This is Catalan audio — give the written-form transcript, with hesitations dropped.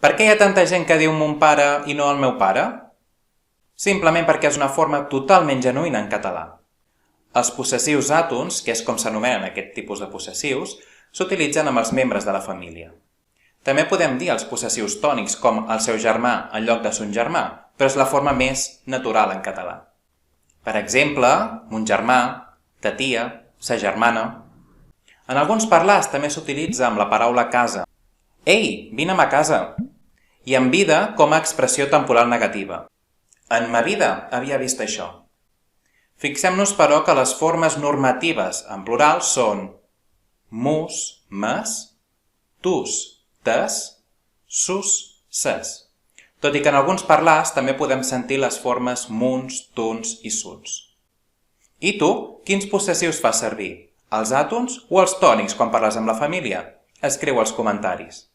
Per què hi ha tanta gent que diu mon pare i no el meu pare? Simplement perquè és una forma totalment genuïna en català. Els possessius àtons, que és com s'anomenen aquest tipus de possessius, s'utilitzen amb els membres de la família. També podem dir els possessius tònics com el seu germà en lloc de son germà, però és la forma més natural en català. Per exemple, mon germà, ta tia, sa germana. En alguns parlars també s'utilitza amb la paraula casa. Ei, vine a casa! I en vida com a expressió temporal negativa. En ma vida havia vist això. Fixem-nos, però, que les formes normatives en plural són mus, mes, tus, tes, sus, ses. Tot i que en alguns parlars també podem sentir les formes muns, tuns i suns. I tu, quins possessius fas servir? Els àtons o els tònics quan parles amb la família? Escriu als comentaris.